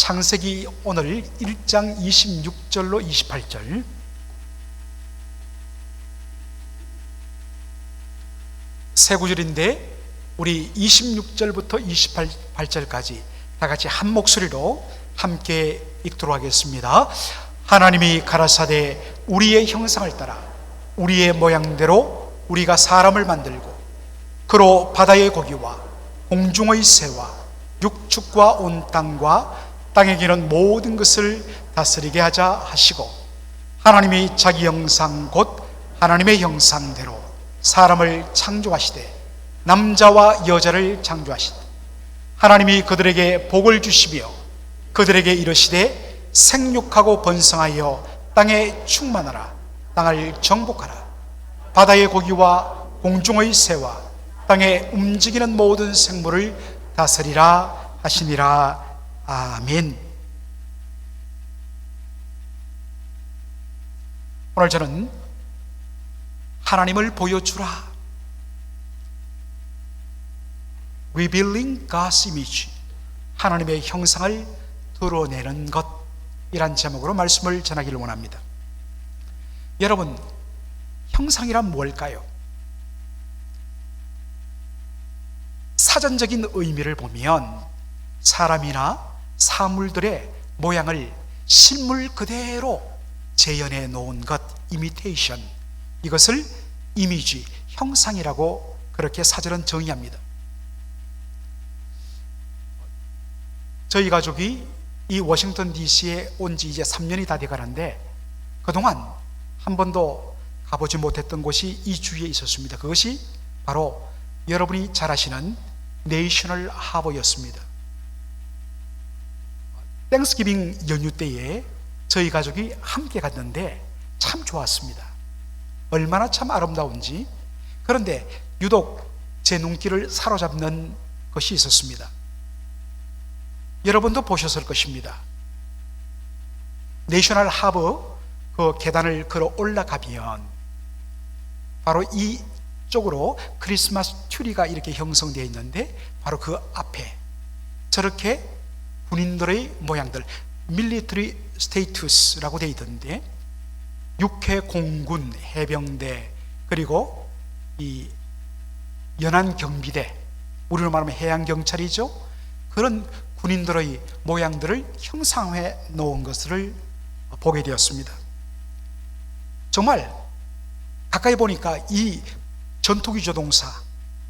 창세기 오늘 1장 26절로 28절, 세 구절인데 우리 26절부터 28절까지 다 같이 한 목소리로 함께 읽도록 하겠습니다. 하나님이 가라사대 우리의 형상을 따라 우리의 모양대로 우리가 사람을 만들고 그로 바다의 고기와 공중의 새와 육축과 온 땅과 땅에 기는 모든 것을 다스리게 하자 하시고, 하나님이 자기 형상 곧 하나님의 형상대로 사람을 창조하시되 남자와 여자를 창조하시되 하나님이 그들에게 복을 주시며 그들에게 이르시되 생육하고 번성하여 땅에 충만하라. 땅을 정복하라. 바다의 고기와 공중의 새와 땅에 움직이는 모든 생물을 다스리라 하시니라. 아멘. 오늘 저는 하나님을 보여주라, Revealing God's Image, 하나님의 형상을 드러내는 것, 이란 제목으로 말씀을 전하기를 원합니다. 여러분, 형상이란 무엇일까요? 사전적인 의미를 보면 사람이나 사물들의 모양을 실물 그대로 재현해 놓은 것, 이미테이션, 이것을 이미지, 형상이라고 그렇게 사전은 정의합니다. 저희 가족이 이 워싱턴 DC에 온 지 이제 3년이 다 돼가는데 그동안 한 번도 가보지 못했던 곳이 이 주위에 있었습니다. 그것이 바로 여러분이 잘 아시는 내셔널 하버였습니다. 땡스기빙 연휴 때에 저희 가족이 함께 갔는데 참 좋았습니다. 얼마나 참 아름다운지. 그런데 유독 제 눈길을 사로잡는 것이 있었습니다. 여러분도 보셨을 것입니다. 내셔널 하버 그 계단을 걸어 올라가면 바로 이쪽으로 크리스마스 트리가 이렇게 형성되어 있는데 바로 그 앞에 저렇게 군인들의 모양들, 밀리터리 스테이투스라고 되어 있던데, 육해 공군 해병대, 그리고 이 연안 경비대, 우리로 말하면 해양 경찰이죠. 그런 군인들의 모양들을 형상해 놓은 것을 보게 되었습니다. 정말 가까이 보니까 이 전투기 조종사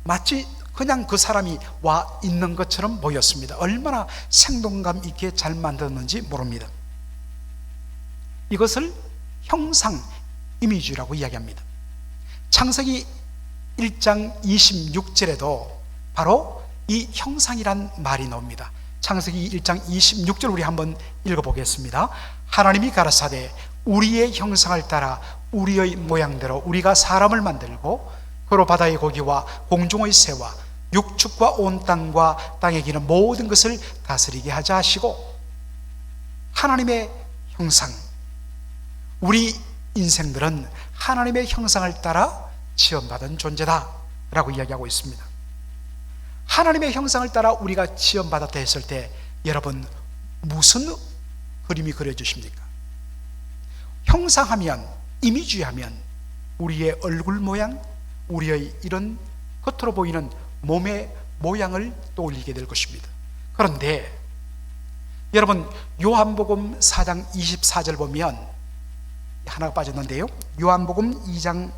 마치 그냥 그 사람이 와 있는 것처럼 보였습니다. 얼마나 생동감 있게 잘 만들었는지 모릅니다. 이것을 형상, 이미지라고 이야기합니다. 창세기 1장 26절에도 바로 이 형상이란 말이 나옵니다. 창세기 1장 26절 우리 한번 읽어보겠습니다. 하나님이 가라사대 우리의 형상을 따라 우리의 모양대로 우리가 사람을 만들고 그로 바다의 고기와 공중의 새와 육축과 온 땅과 땅에 기는 모든 것을 다스리게 하자 하시고, 하나님의 형상, 우리 인생들은 하나님의 형상을 따라 지음받은 존재다 라고 이야기하고 있습니다. 하나님의 형상을 따라 우리가 지음받았다 했을 때 여러분 무슨 그림이 그려지십니까? 형상하면, 이미지하면 우리의 얼굴 모양, 우리의 이런 겉으로 보이는 몸의 모양을 떠올리게 될 것입니다. 그런데 여러분 요한복음 4장 24절 보면 하나가 빠졌는데요, 요한복음 4장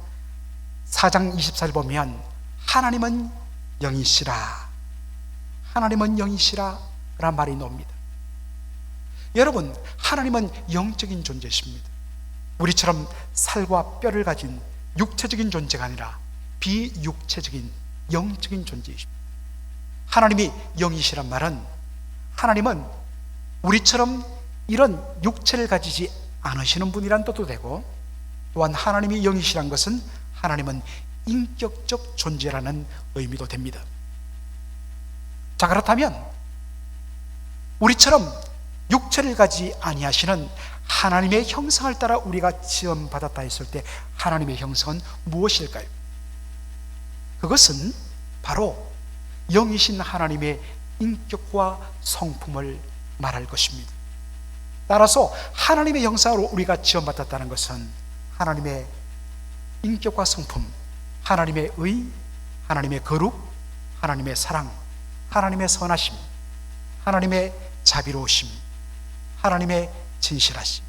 24절 보면 하나님은 영이시라, 하나님은 영이시라 라는 말이 나옵니다. 여러분, 하나님은 영적인 존재십니다. 우리처럼 살과 뼈를 가진 육체적인 존재가 아니라 비육체적인 영적인 존재이십니다. 하나님이 영이시란 말은 하나님은 우리처럼 이런 육체를 가지지 않으시는 분이란 뜻도 되고, 또한 하나님이 영이시란 것은 하나님은 인격적 존재라는 의미도 됩니다. 자, 그렇다면 우리처럼 육체를 가지 아니하시는 하나님의 형상을 따라 우리가 지음받았다 했을 때 하나님의 형상은 무엇일까요? 그것은 바로 영이신 하나님의 인격과 성품을 말할 것입니다. 따라서 하나님의 형상으로 우리가 지원받았다는 것은 하나님의 인격과 성품, 하나님의 의, 하나님의 거룩, 하나님의 사랑, 하나님의 선하심, 하나님의 자비로우심, 하나님의 진실하심,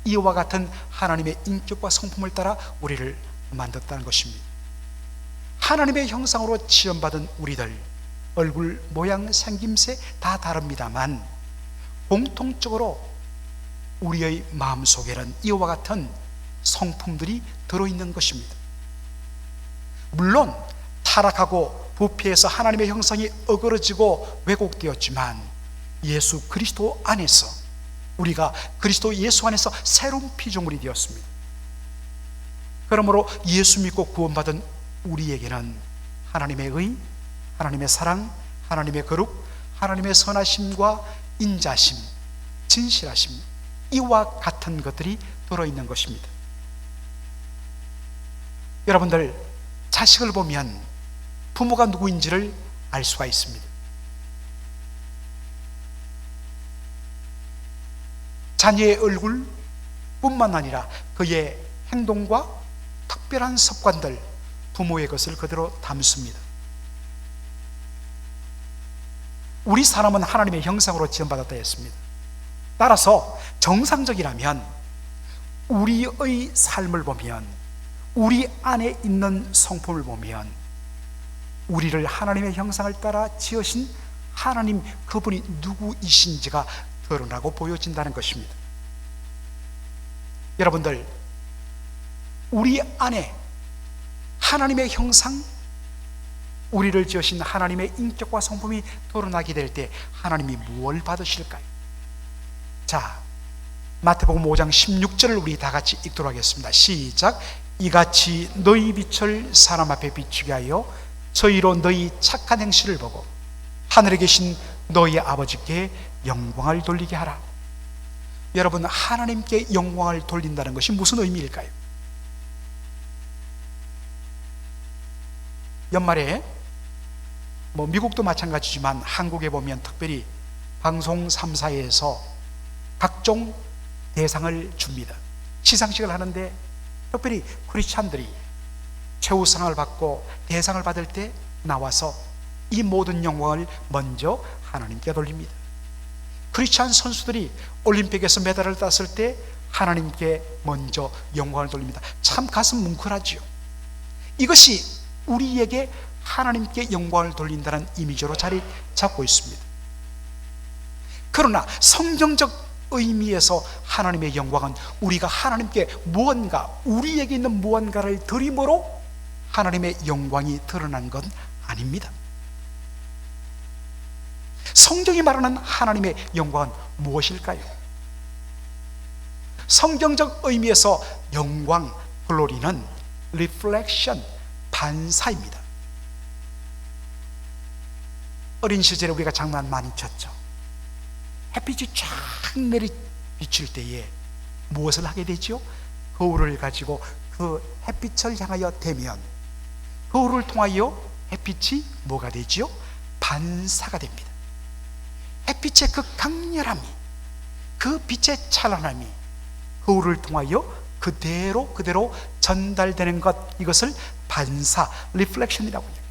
이와 같은 하나님의 인격과 성품을 따라 우리를 만들었다는 것입니다. 하나님의 형상으로 지원받은 우리들, 얼굴 모양 생김새 다 다릅니다만 공통적으로 우리의 마음속에는 이와 같은 성품들이 들어있는 것입니다. 물론 타락하고 부패해서 하나님의 형상이 어그러지고 왜곡되었지만 예수 그리스도 안에서, 우리가 그리스도 예수 안에서 새로운 피조물이 되었습니다. 그러므로 예수 믿고 구원받은 우리에게는 하나님의 의, 하나님의 사랑, 하나님의 거룩, 하나님의 선하심과 인자심, 진실하심, 이와 같은 것들이 들어있는 것입니다. 여러분들, 자식을 보면 부모가 누구인지를 알 수가 있습니다. 자녀의 얼굴뿐만 아니라 그의 행동과 특별한 습관들, 부모의 것을 그대로 담습니다. 우리 사람은 하나님의 형상으로 지음받았다 했습니다. 따라서 정상적이라면 우리의 삶을 보면, 우리 안에 있는 성품을 보면 우리를 하나님의 형상을 따라 지으신 하나님, 그분이 누구이신지가 드러나고 보여진다는 것입니다. 여러분들, 우리 안에 하나님의 형상, 우리를 지으신 하나님의 인격과 성품이 드러나게 될 때 하나님이 무엇을 받으실까요? 자, 마태복음 5장 16절을 우리 다 같이 읽도록 하겠습니다. 시작. 이같이 너희 빛을 사람 앞에 비추게 하여 저희로 너희 착한 행실을 보고 하늘에 계신 너희 아버지께 영광을 돌리게 하라. 여러분, 하나님께 영광을 돌린다는 것이 무슨 의미일까요? 연말에 미국도 마찬가지지만 한국에 보면 특별히 방송 3사에서 각종 대상을 줍니다. 시상식을 하는데 특별히 크리스찬들이 최우상을 받고 대상을 받을 때 나와서 이 모든 영광을 먼저 하나님께 돌립니다. 크리스찬 선수들이 올림픽에서 메달을 땄을 때 하나님께 먼저 영광을 돌립니다. 참 가슴 뭉클하지요. 이것이 우리에게 하나님께 영광을 돌린다는 이미지로 자리 잡고 있습니다. 그러나 성경적 의미에서 하나님의 영광은 우리가 하나님께 무언가, 우리에게 있는 무언가를 드림으로 하나님의 영광이 드러난 건 아닙니다. 성경이 말하는 하나님의 영광은 무엇일까요? 성경적 의미에서 영광, 글로리는 reflection, 반사입니다. 어린 시절에 우리가 장난 많이 쳤죠. 햇빛이 쫙 내리 비칠 때에 무엇을 하게 되죠? 거울을 가지고 그 햇빛을 향하여 대면 거울을 통하여 햇빛이 뭐가 되죠? 반사가 됩니다. 햇빛의 그 강렬함이, 그 빛의 찬란함이 거울을 통하여 그대로 전달되는 것, 이것을 반사, 리플렉션이라고 얘기합니다.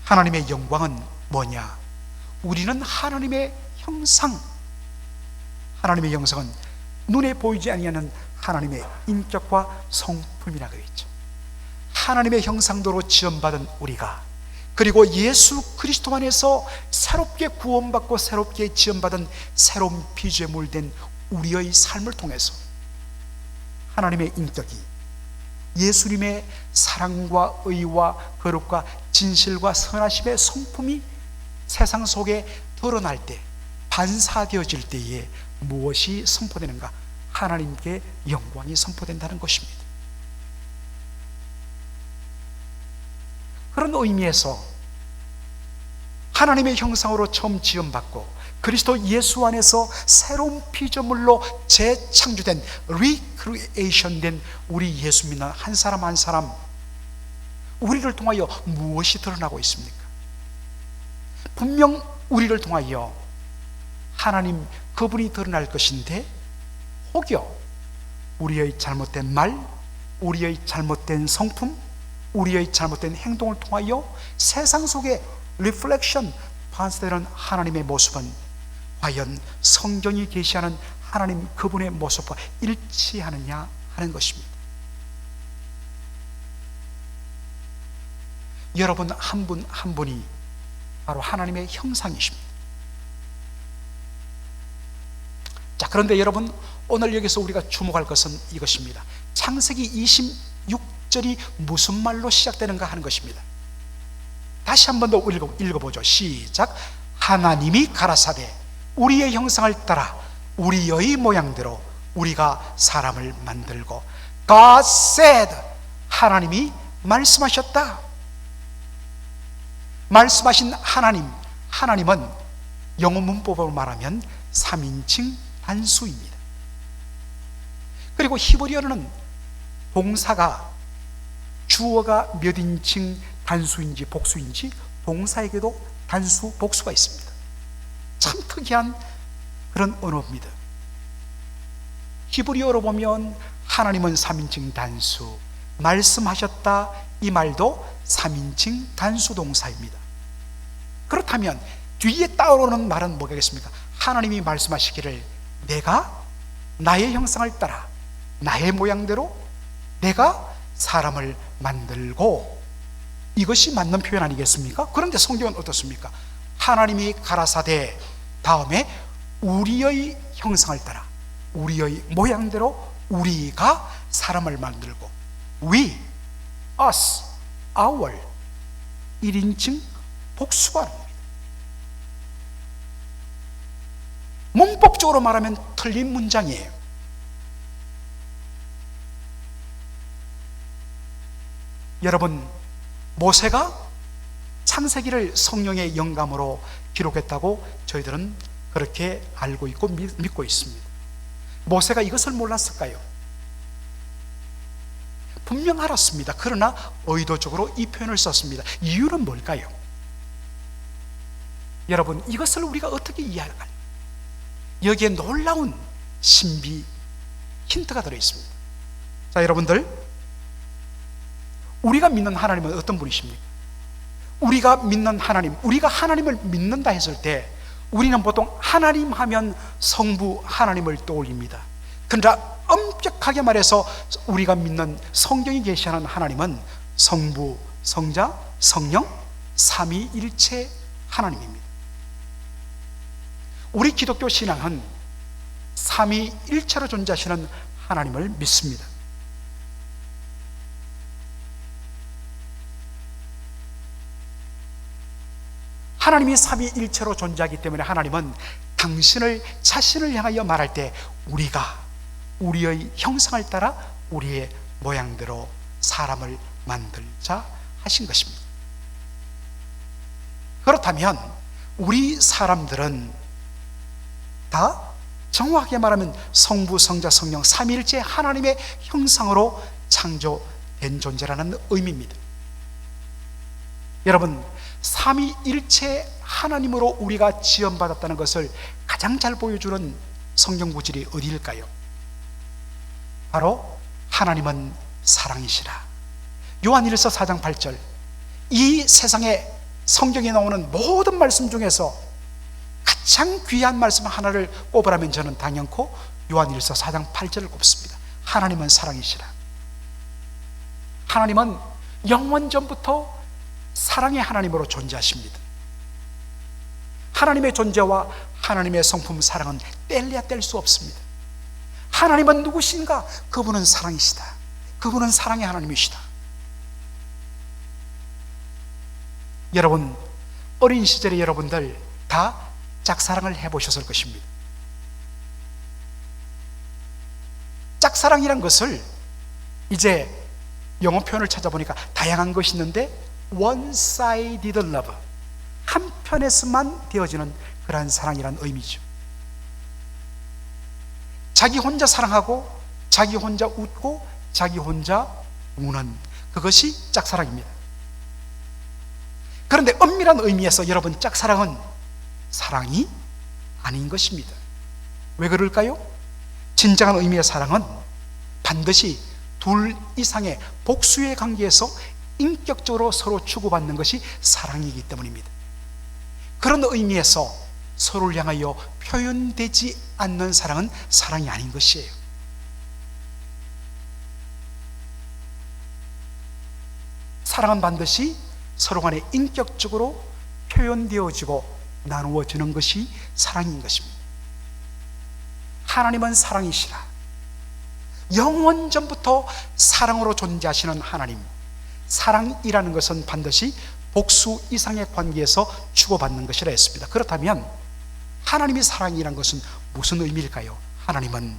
하나님의 영광은 뭐냐? 우리는 하나님의 형상, 하나님의 형상은 눈에 보이지 아니하는 하나님의 인격과 성품이라고 했죠. 하나님의 형상대로 지음받은 우리가, 그리고 예수 그리스도 안에서 새롭게 구원받고 새롭게 지음받은 새로운 피조물 된 우리의 삶을 통해서 하나님의 인격이, 예수님의 사랑과 의와 거룩과 진실과 선하심의 성품이 세상 속에 드러날 때, 반사되어질 때에 무엇이 선포되는가? 하나님께 영광이 선포된다는 것입니다. 그런 의미에서 하나님의 형상으로 처음 지음받고 그리스도 예수 안에서 새로운 피조물로 재창조된, 리크리에이션된 우리 예수 믿는 한 사람 한 사람, 우리를 통하여 무엇이 드러나고 있습니까? 분명 우리를 통하여 하나님 그분이 드러날 것인데, 혹여 우리의 잘못된 말, 우리의 잘못된 성품, 우리의 잘못된 행동을 통하여 세상 속에 리플렉션, 반사되는 하나님의 모습은 과연 성경이 계시하는 하나님 그분의 모습과 일치하느냐 하는 것입니다. 여러분 한 분 한 분이 바로 하나님의 형상이십니다. 자, 그런데 여러분, 오늘 여기서 우리가 주목할 것은 이것입니다. 창세기 26절이 무슨 말로 시작되는가 하는 것입니다. 다시 한 번 더 읽어보죠. 시작. 하나님이 가라사대 우리의 형상을 따라 우리의 모양대로 우리가 사람을 만들고, God said, 하나님이 말씀하셨다. 말씀하신 하나님은 영어 문법으로 말하면 3인칭 단수입니다. 그리고 히브리어는 동사가, 주어가 몇 인칭 단수인지 복수인지 동사에게도 단수, 복수가 있습니다. 참 특이한 그런 언어입니다. 히브리어로 보면 하나님은 3인칭 단수, 말씀하셨다 이 말도 3인칭 단수 동사입니다. 그렇다면 뒤에 따라오는 말은 뭐겠습니까? 하나님이 말씀하시기를 내가 나의 형상을 따라 나의 모양대로 내가 사람을 만들고, 이것이 맞는 표현 아니겠습니까? 그런데 성경은 어떻습니까? 하나님이 가라사대 다음에 우리의 형상을 따라 우리의 모양대로 우리가 사람을 만들고, we, us, our 1인칭 복수관입니다. 문법적으로 말하면 틀린 문장이에요. 여러분, 모세가 창세기를 성령의 영감으로 기록했다고 저희들은 그렇게 알고 있고 믿고 있습니다. 모세가 이것을 몰랐을까요? 분명 알았습니다. 그러나 의도적으로 이 표현을 썼습니다. 이유는 뭘까요? 여러분, 이것을 우리가 어떻게 이해할까요? 여기에 놀라운 신비, 힌트가 들어있습니다. 자, 여러분들, 우리가 믿는 하나님은 어떤 분이십니까? 우리가 믿는 하나님, 우리가 하나님을 믿는다 했을 때 우리는 보통 하나님 하면 성부 하나님을 떠올립니다. 그러나 엄격하게 말해서 우리가 믿는 성경이 계시하는 하나님은 성부, 성자, 성령, 삼위일체 하나님입니다. 우리 기독교 신앙은 삼위일체로 존재하시는 하나님을 믿습니다. 하나님이 삼위일체로 존재하기 때문에 하나님은 당신을 자신을 향하여 말할 때 우리가 우리의 형상을 따라 우리의 모양대로 사람을 만들자 하신 것입니다. 그렇다면 우리 사람들은 다 정확하게 말하면 성부, 성자, 성령, 삼위일체 하나님의 형상으로 창조된 존재라는 의미입니다. 여러분, 삼위일체 하나님으로 우리가 지원받았다는 것을 가장 잘 보여주는 성경 구절이 어디일까요? 바로 하나님은 사랑이시라. 요한일서 4장 8절. 이 세상에 성경에 나오는 모든 말씀 중에서 가장 귀한 말씀 하나를 꼽으라면 저는 당연코 요한일서 4장 8절을 꼽습니다. 하나님은 사랑이시라. 하나님은 영원전부터 사랑의 하나님으로 존재하십니다. 하나님의 존재와 하나님의 성품 사랑은 뗄래야 뗄 수 없습니다. 하나님은 누구신가? 그분은 사랑이시다. 그분은 사랑의 하나님이시다. 여러분, 어린 시절에 여러분들 다 짝사랑을 해보셨을 것입니다. 짝사랑이란 것을 이제 영어 표현을 찾아보니까 다양한 것이 있는데 one-sided love, 한편에서만 되어지는 그러한 사랑이란 의미죠. 자기 혼자 사랑하고 자기 혼자 웃고 자기 혼자 우는 그것이 짝사랑입니다. 그런데 엄밀한 의미에서 여러분, 짝사랑은 사랑이 아닌 것입니다. 왜 그럴까요? 진정한 의미의 사랑은 반드시 둘 이상의 복수의 관계에서 인격적으로 서로 주고받는 것이 사랑이기 때문입니다. 그런 의미에서 서로를 향하여 표현되지 않는 사랑은 사랑이 아닌 것이에요. 사랑은 반드시 서로 간에 인격적으로 표현되어지고 나누어지는 것이 사랑인 것입니다. 하나님은 사랑이시라. 영원 전부터 사랑으로 존재하시는 하나님, 사랑이라는 것은 반드시 복수 이상의 관계에서 주고받는 것이라 했습니다. 그렇다면 하나님이 사랑이란 것은 무슨 의미일까요? 하나님은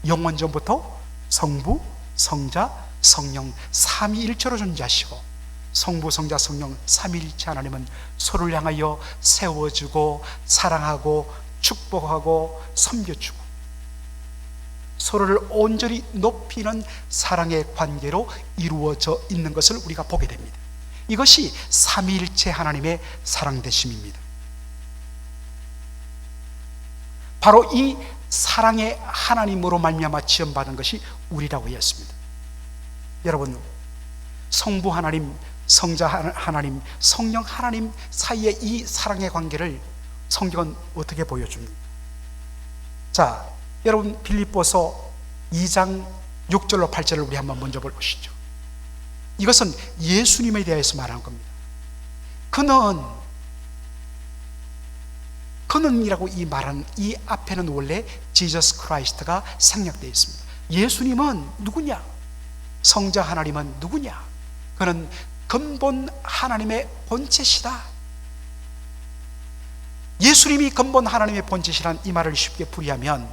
영원 전부터 성부, 성자, 성령 삼위일체로 존재하시고, 성부, 성자, 성령 삼위일체 하나님은 서로를 향하여 세워주고 사랑하고 축복하고 섬겨주고 서로를 온전히 높이는 사랑의 관계로 이루어져 있는 것을 우리가 보게 됩니다. 이것이 삼위일체 하나님의 사랑되심입니다. 바로 이 사랑의 하나님으로 말미암아 지음받은 것이 우리라고 했습니다. 여러분, 성부 하나님, 성자 하나님, 성령 하나님 사이의 이 사랑의 관계를 성경은 어떻게 보여줍니까? 자, 여러분, 빌립보서 2장 6절로 8절을 우리 한번 먼저 보시죠. 이것은 예수님에 대해서 말하는 겁니다. 그는이라고 이 말한 이 앞에는 원래 지저스 크라이스트가 생략되어 있습니다. 예수님은 누구냐? 성자 하나님은 누구냐? 그는 근본 하나님의 본체시다. 예수님이 근본 하나님의 본체시란 이 말을 쉽게 풀이하면,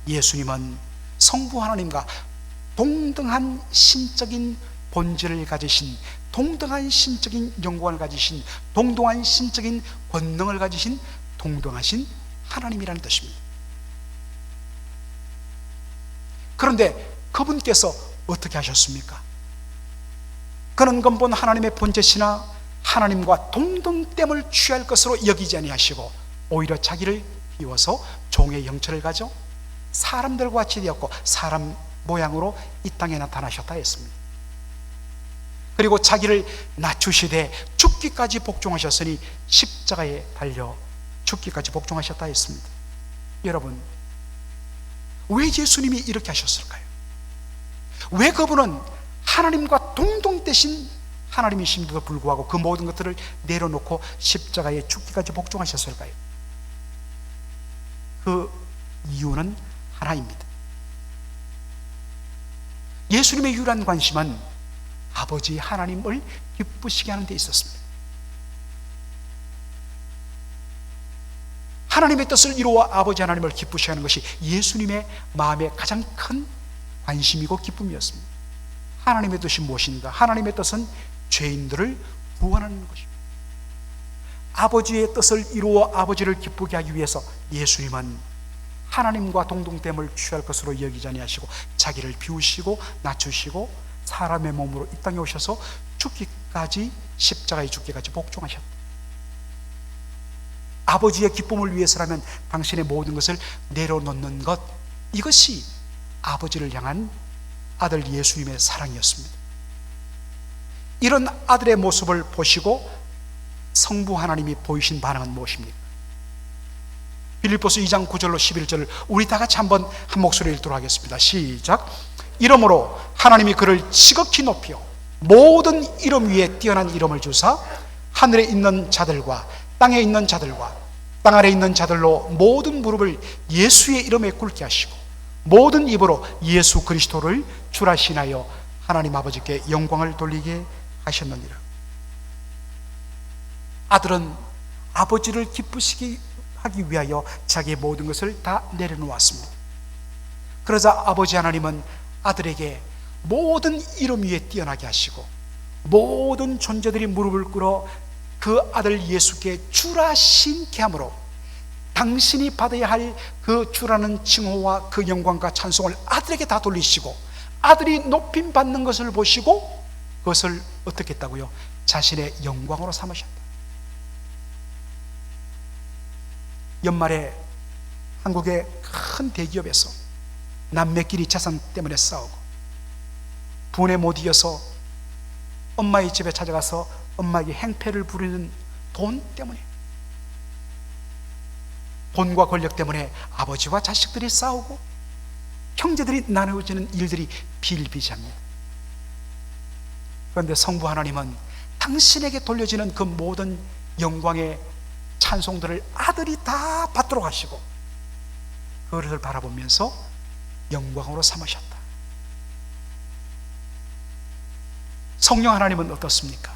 예수님은 성부 하나님과 동등한 신적인 본질을 가지신, 동등한 신적인 영광을 가지신, 동등한 신적인 권능을 가지신 동등하신 하나님이라는 뜻입니다. 그런데 그분께서 어떻게 하셨습니까? 그는 근본 하나님의 본체시나 하나님과 동등됨을 취할 것으로 여기지 아니하시고 오히려 자기를 비워서 종의 형체를 가져 사람들과 같이 되었고 사람 모양으로 이 땅에 나타나셨다 했습니다. 그리고 자기를 낮추시되 죽기까지 복종하셨으니 십자가에 달려 죽기까지 복종하셨다 했습니다. 여러분, 왜 예수님이 이렇게 하셨을까요? 왜 그분은 하나님과 동등되신 하나님이심에도 불구하고 그 모든 것들을 내려놓고 십자가에 죽기까지 복종하셨을까요? 그 이유는 하나입니다. 예수님의 유일한 관심은 아버지 하나님을 기쁘시게 하는 데 있었습니다. 하나님의 뜻을 이루어 아버지 하나님을 기쁘시게 하는 것이 예수님의 마음의 가장 큰 관심이고 기쁨이었습니다. 하나님의 뜻이 무엇인가? 하나님의 뜻은 죄인들을 구원하는 것입니다. 아버지의 뜻을 이루어 아버지를 기쁘게 하기 위해서 예수님은 하나님과 동등됨을 취할 것으로 여기지 아니하시고 자기를 비우시고 낮추시고 사람의 몸으로 이 땅에 오셔서 죽기까지, 십자가에 죽기까지 복종하셨다. 아버지의 기쁨을 위해서라면 당신의 모든 것을 내려놓는 것, 이것이 아버지를 향한 아들 예수님의 사랑이었습니다. 이런 아들의 모습을 보시고 성부 하나님이 보이신 반응은 무엇입니까? 빌립보서 2장 9절로 11절을 우리 다 같이 한번 한 목소리를 읽도록 하겠습니다. 시작. 이러므로 하나님이 그를 지극히 높여 모든 이름 위에 뛰어난 이름을 주사 하늘에 있는 자들과 땅에 있는 자들과 땅 아래 있는 자들로 모든 무릎을 예수의 이름에 꿇게 하시고 모든 입으로 예수 그리스도를 주라 신하여 하나님 아버지께 영광을 돌리게 하셨느니라. 아들은 아버지를 기쁘시게 하기 위하여 자기의 모든 것을 다 내려놓았습니다. 그러자 아버지 하나님은 아들에게 모든 이름 위에 뛰어나게 하시고 모든 존재들이 무릎을 꿇어 그 아들 예수께 주라 신케 함으로 당신이 받아야 할 그 주라는 칭호와 그 영광과 찬송을 아들에게 다 돌리시고 아들이 높임 받는 것을 보시고 그것을 어떻게 했다고요? 자신의 영광으로 삼으셨다. 연말에 한국의 큰 대기업에서 남매끼리 재산 때문에 싸우고 분에 못 이겨서 엄마의 집에 찾아가서 엄마에게 행패를 부리는 돈 때문에, 돈과 권력 때문에 아버지와 자식들이 싸우고 형제들이 나누어지는 일들이 비일비재합니다. 그런데 성부 하나님은 당신에게 돌려지는 그 모든 영광의 찬송들을 아들이 다 받도록 하시고 그것을 바라보면서 영광으로 삼으셨다. 성령 하나님은 어떻습니까?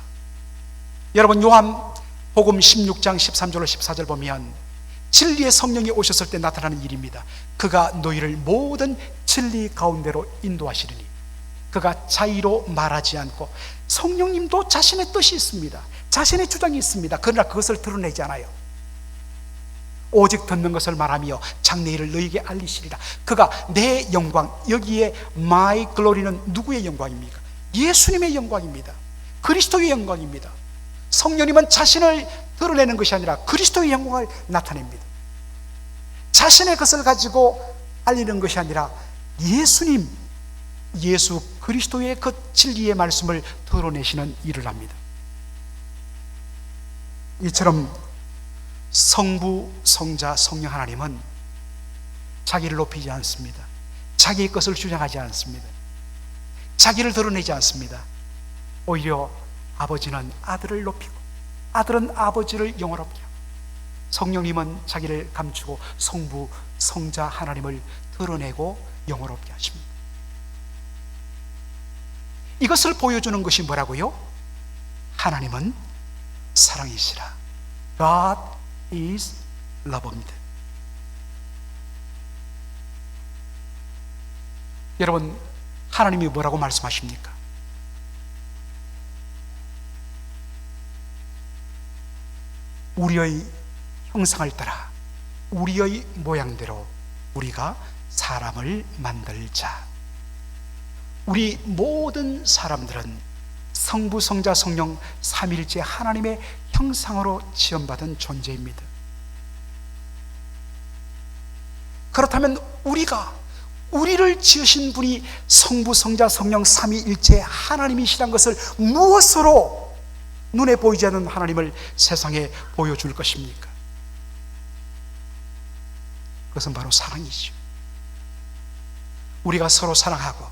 여러분, 요한복음 16장 13절로 14절 보면 진리의 성령이 오셨을 때 나타나는 일입니다. 그가 너희를 모든 진리 가운데로 인도하시리니 그가 자의로 말하지 않고, 성령님도 자신의 뜻이 있습니다. 자신의 주장이 있습니다. 그러나 그것을 드러내지 않아요. 오직 듣는 것을 말하며 장래일을 너희에게 알리시리라. 그가 내 영광, 여기에 my glory는 누구의 영광입니까? 예수님의 영광입니다. 그리스도의 영광입니다. 성령님은 자신을 드러내는 것이 아니라 그리스도의 영광을 나타냅니다. 자신의 것을 가지고 알리는 것이 아니라 예수님, 예수 그리스도의 그 진리의 말씀을 드러내시는 일을 합니다. 이처럼 성부, 성자, 성령 하나님은 자기를 높이지 않습니다. 자기의 것을 주장하지 않습니다. 자기를 드러내지 않습니다. 오히려 아버지는 아들을 높이고 아들은 아버지를 영화롭게 하고 성령님은 자기를 감추고 성부, 성자 하나님을 드러내고 영화롭게 하십니다. 이것을 보여주는 것이 뭐라고요? 하나님은 사랑이시라. God is love입니다. 여러분, 하나님이 뭐라고 말씀하십니까? 우리의 형상을 따라 우리의 모양대로 우리가 사람을 만들자. 우리 모든 사람들은 성부, 성자, 성령 삼위일체 하나님의 형상으로 지음받은 존재입니다. 그렇다면 우리를 지으신 분이 성부, 성자, 성령 삼위일체 하나님이시란 것을 무엇으로 눈에 보이지 않는 하나님을 세상에 보여줄 것입니까? 그것은 바로 사랑이죠. 우리가 서로 사랑하고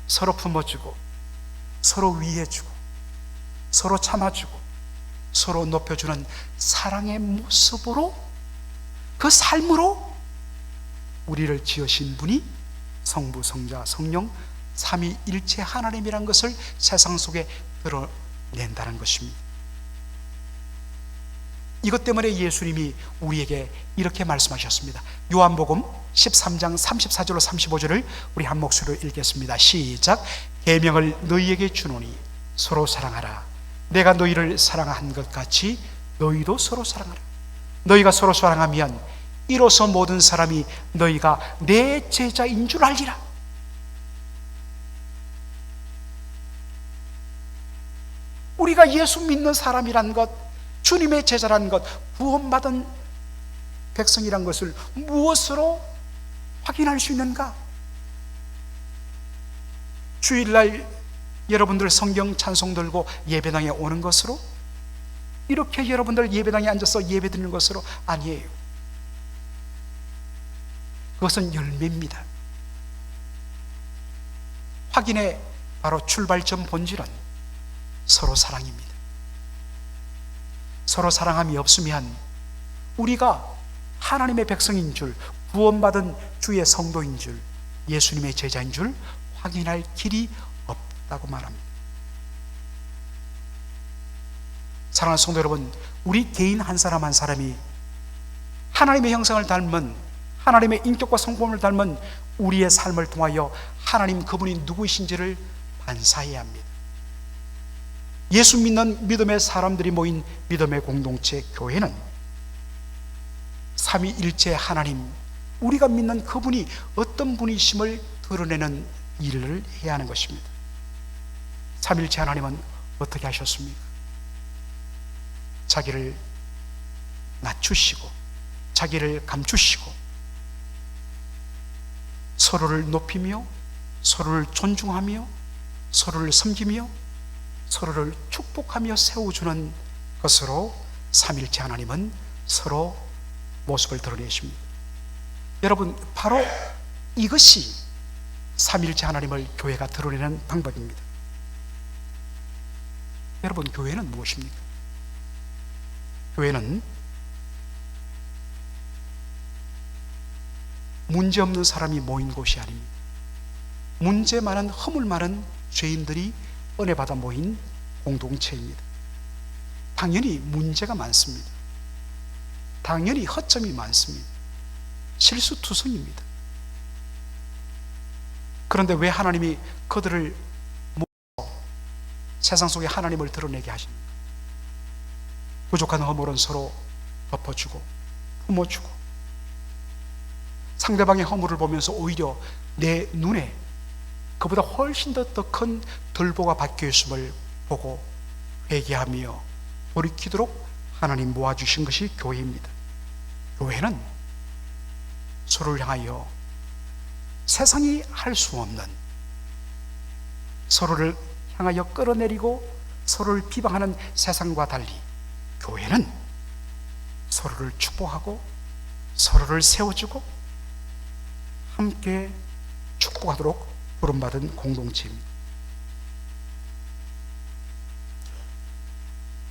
서로 품어주고 서로 위해주고 서로 참아주고 서로 높여주는 사랑의 모습으로, 그 삶으로 우리를 지으신 분이 성부, 성자, 성령 삼위일체 하나님이란 것을 세상 속에 드러낸다는 것입니다. 이것 때문에 예수님이 우리에게 이렇게 말씀하셨습니다. 요한복음 13장 34절로 35절을 우리 한 목소리로 읽겠습니다. 시작. 계명을 너희에게 주노니 서로 사랑하라. 내가 너희를 사랑한 것 같이 너희도 서로 사랑하라. 너희가 서로 사랑하면 이로써 모든 사람이 너희가 내 제자인 줄 알리라. 우리가 예수 믿는 사람이란 것, 주님의 제자라는 것, 구원받은 백성이란 것을 무엇으로 확인할 수 있는가? 주일날 여러분들 성경 찬송 들고 예배당에 오는 것으로? 이렇게 여러분들 예배당에 앉아서 예배 드리는 것으로? 아니에요. 그것은 열매입니다. 확인의 바로 출발점 본질은 서로 사랑입니다. 서로 사랑함이 없으면 우리가 하나님의 백성인 줄, 구원받은 주의 성도인 줄, 예수님의 제자인 줄 확인할 길이 없다고 말합니다. 사랑하는 성도 여러분, 우리 개인 한 사람 한 사람이 하나님의 형상을 닮은, 하나님의 인격과 성품을 닮은 우리의 삶을 통하여 하나님 그분이 누구이신지를 반사해야 합니다. 예수 믿는 믿음의 사람들이 모인 믿음의 공동체 교회는 삼위일체 하나님, 우리가 믿는 그분이 어떤 분이심을 드러내는 일을 해야 하는 것입니다. 삼위일체 하나님은 어떻게 하셨습니까? 자기를 낮추시고 자기를 감추시고 서로를 높이며 서로를 존중하며 서로를 섬기며 서로를 축복하며 세워주는 것으로 삼일체 하나님은 서로 모습을 드러내십니다. 여러분, 바로 이것이 삼일체 하나님을 교회가 드러내는 방법입니다. 여러분, 교회는 무엇입니까? 교회는 문제없는 사람이 모인 곳이 아닙니다. 문제 많은, 허물 많은 죄인들이 은혜 받아 모인 공동체입니다. 당연히 문제가 많습니다. 당연히 허점이 많습니다. 실수투성입니다. 그런데 왜 하나님이 그들을 모아서 세상 속에 하나님을 드러내게 하십니까? 부족한 허물은 서로 덮어주고 품어주고, 상대방의 허물을 보면서 오히려 내 눈에 그보다 훨씬 더 큰 들보가 박혀 있음을 보고 회개하며 돌이키도록 하나님 모아주신 것이 교회입니다. 교회는 서로를 향하여 세상이 할 수 없는, 서로를 향하여 끌어내리고 서로를 비방하는 세상과 달리 교회는 서로를 축복하고 서로를 세워주고 함께 축복하도록 부름받은 공동체입니다.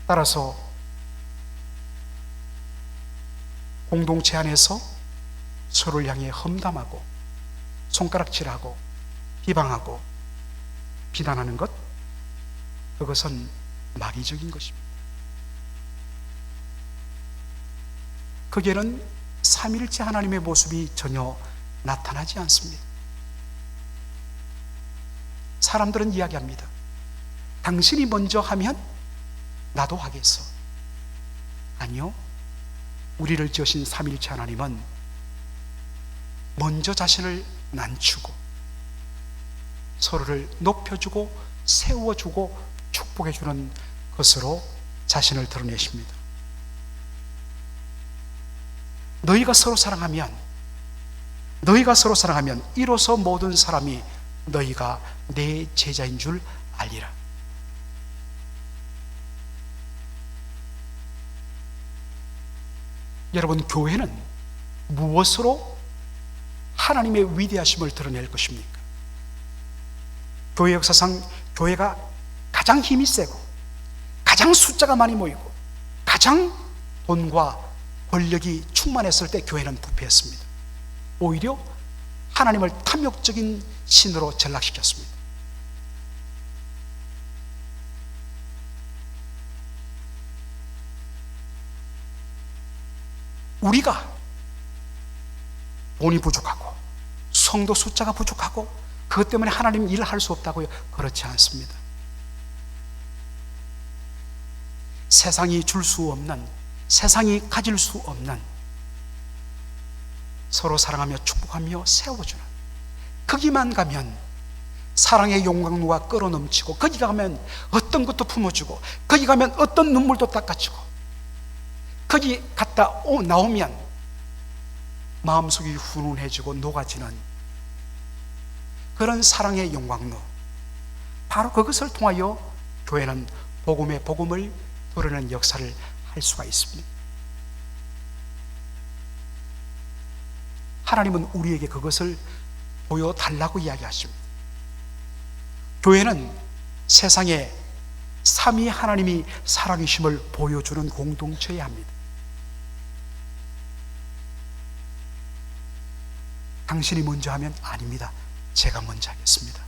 따라서 공동체 안에서 서로를 향해 험담하고 손가락질하고 비방하고 비난하는 것, 그것은 마귀적인 것입니다. 거기에는 삼일체 하나님의 모습이 전혀 나타나지 않습니다. 사람들은 이야기합니다. 당신이 먼저 하면 나도 하겠어. 아니요, 우리를 지으신 삼일체 하나님은 먼저 자신을 낮추고 서로를 높여주고 세워주고 축복해주는 것으로 자신을 드러내십니다. 너희가 서로 사랑하면 이로써 모든 사람이 너희가 내 제자인 줄 알리라. 여러분, 교회는 무엇으로 하나님의 위대하심을 드러낼 것입니까? 교회 역사상 교회가 가장 힘이 세고 가장 숫자가 많이 모이고 가장 돈과 권력이 충만했을 때 교회는 부패했습니다. 오히려 하나님을 탐욕적인 신으로 전락시켰습니다. 우리가 돈이 부족하고 성도 숫자가 부족하고 그것 때문에 하나님 일을 할 수 없다고요? 그렇지 않습니다. 세상이 줄 수 없는, 세상이 가질 수 없는, 서로 사랑하며 축복하며 세워주는, 거기만 가면 사랑의 용광로가 끓어넘치고, 거기 가면 어떤 것도 품어주고, 거기 가면 어떤 눈물도 닦아주고, 거기 갔다 나오면 마음속이 훈훈해지고 녹아지는 그런 사랑의 용광로, 바로 그것을 통하여 교회는 복음의 복음을 드러내는 역사를 할 수가 있습니다. 하나님은 우리에게 그것을 보여달라고 이야기하십니다. 교회는 세상에 삼위 하나님이 사랑이심을 보여주는 공동체여야 합니다. 당신이 먼저 하면 아닙니다. 제가 먼저 하겠습니다.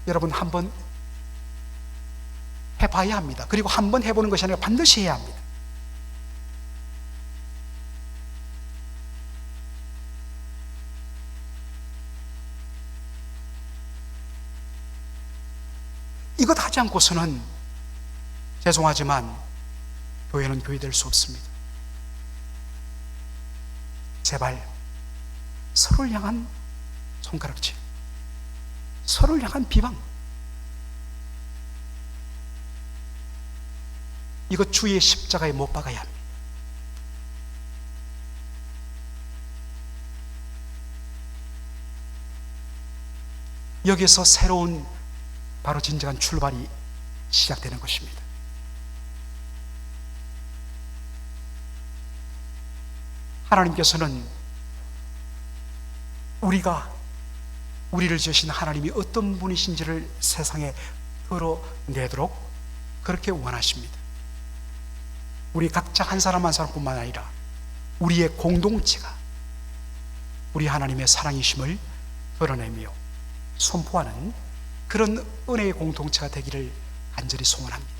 여러분, 한번 해봐야 합니다. 그리고 한번 해보는 것이 아니라 반드시 해야 합니다. 이것 하지 않고서는 죄송하지만 교회는 교회 될 수 없습니다. 제발 서로를 향한 손가락질, 서로를 향한 비방, 이거 주의 십자가에 못 박아야 합니다. 여기서 새로운 바로 진정한 출발이 시작되는 것입니다. 하나님께서는 우리를 지으신 하나님이 어떤 분이신지를 세상에 드러내도록 그렇게 원하십니다. 우리 각자 한 사람 한 사람뿐만 아니라 우리의 공동체가 우리 하나님의 사랑이심을 드러내며 선포하는 그런 은혜의 공동체가 되기를 간절히 소원합니다.